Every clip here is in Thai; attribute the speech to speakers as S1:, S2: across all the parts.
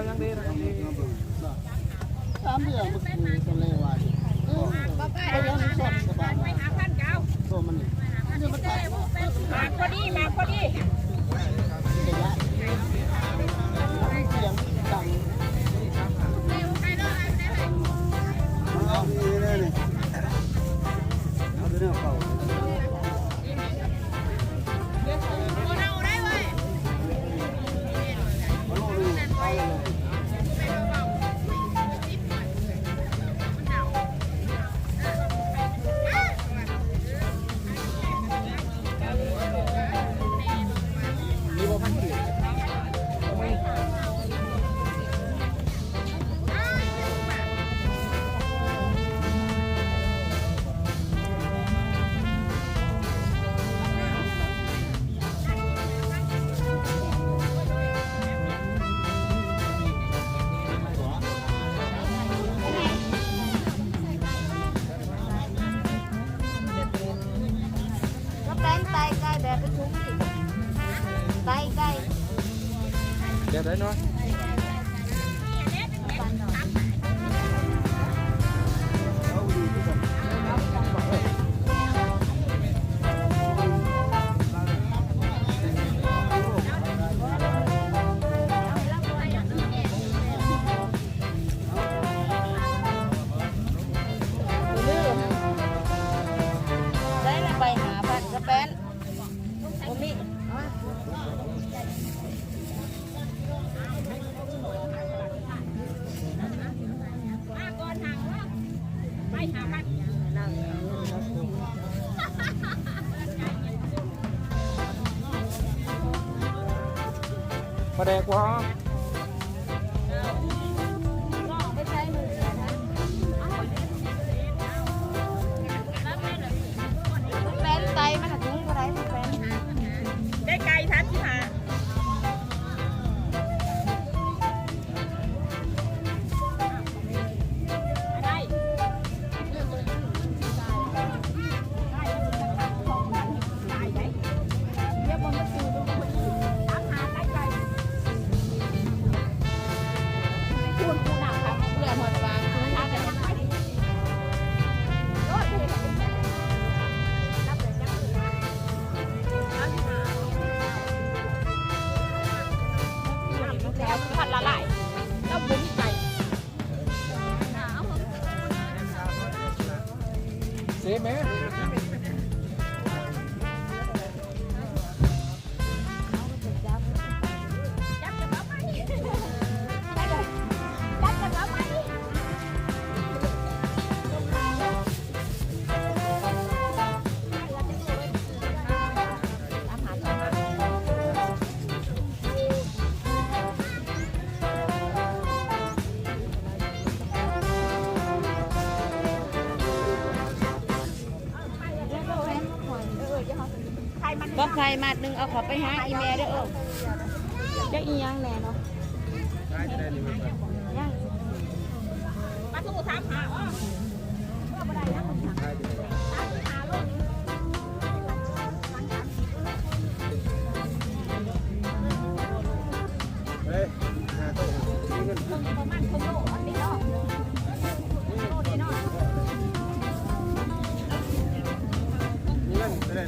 S1: ยังดียังดี
S2: 3 เดือนมันคือเลวายไปยังสดสบายตัวมันนี่มัน
S3: มาพอดีระยะเสียงดัง
S2: เอาดีเลยนี่เอาเรื่องเป่า
S1: เดี๋ยวได้เนาะ
S3: ไปหาพันกระแป้นโอ้มี
S1: ประเดี๋ยวว่า
S3: แป้นไตมันถุงอะไรแป้นได้ไก่ทัดที่หาพันละลายแล้วบุ้งไก่
S1: เสียไหม
S3: ก็ใครมาหนึ่งเอาเขาไปหาอีเมลเด้อจะอียังแน่เนาะยังมาสู้ถามหาว่าบ่ได้นะคนถามหาลูก
S2: เฮ้ยหาโต๊ะมีเงิน
S3: ประมาณครึ่งโลอันนี้เนาะโลนี้เนาะ
S2: มีเงินเท่าไหร่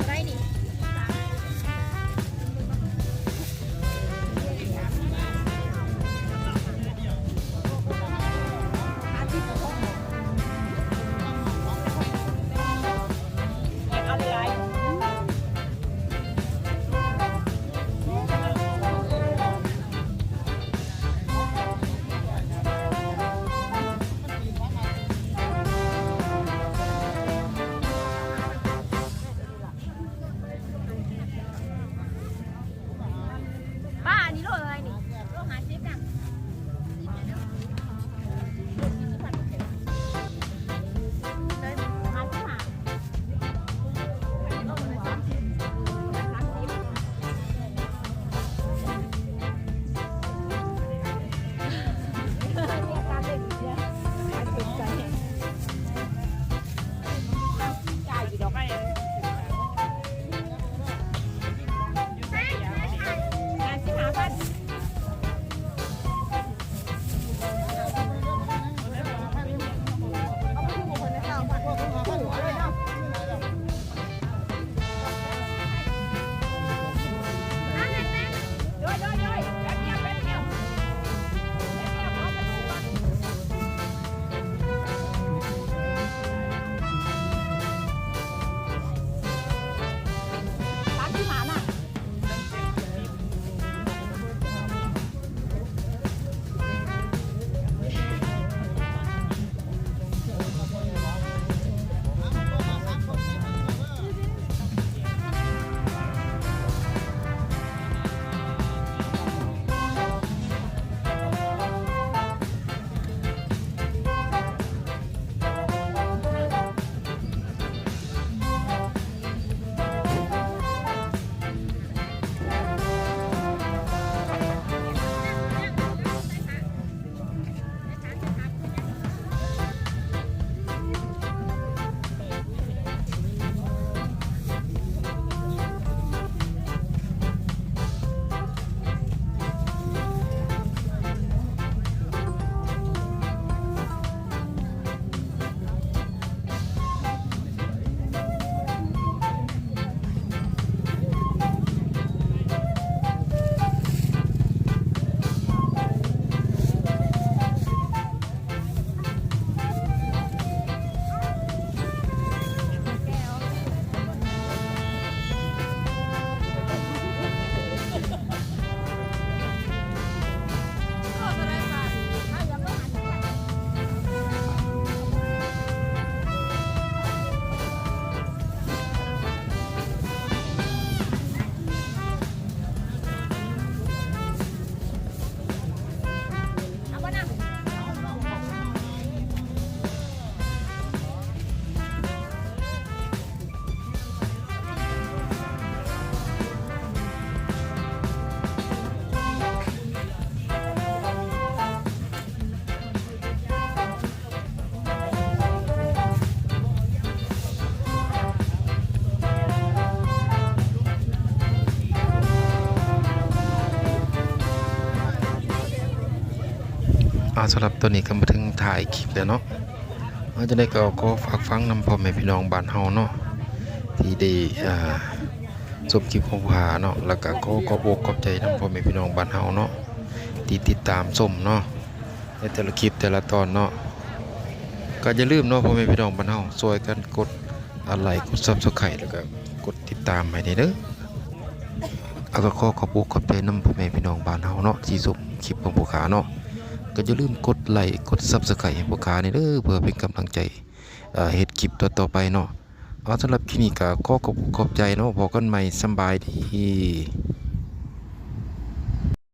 S3: ได้ดิเอาเลย ป้าอันนี้โลอะไรนี่โลหาซิปนะจ่ายกี่ดอกไป50,000
S4: สำหรับตัวนี้ก็มาถึงถ่ายคลิปแล้วเนาะจะได้ก็ฝากฟังนำพ่อแม่พี่น้องบ้านเฮาเนาะที่ได้ชมคลิปของผู้หาเนาะแล้วก็ขอบอกขอบใจนำพ่อแม่พี่น้องบ้านเฮาเนาะที่ติดตามชมเนาะในแต่ละคลิปแต่ละตอนเนาะก็อย่าลืมเนาะพ่อแม่พี่น้องบ้านเฮาช่วยกันกดไลค์กด Subscribe แล้วก็กดติดตามให้เด้อแล้วก็ขอบอกขอบใจนำพ่อแม่พี่น้องบ้านเฮาเนาะที่ชมคลิปของผู้หาเนาะก็อย่าลืมกดไลค์กด Subscribe ให้พวกข้านี่เด้อเพื่อเป็นกำลังใจเฮ็ดคลิปต่อไปเนาะสำหรับคลิปนี้ก็ขอบใจเนาะพบกันใหม่สบายดี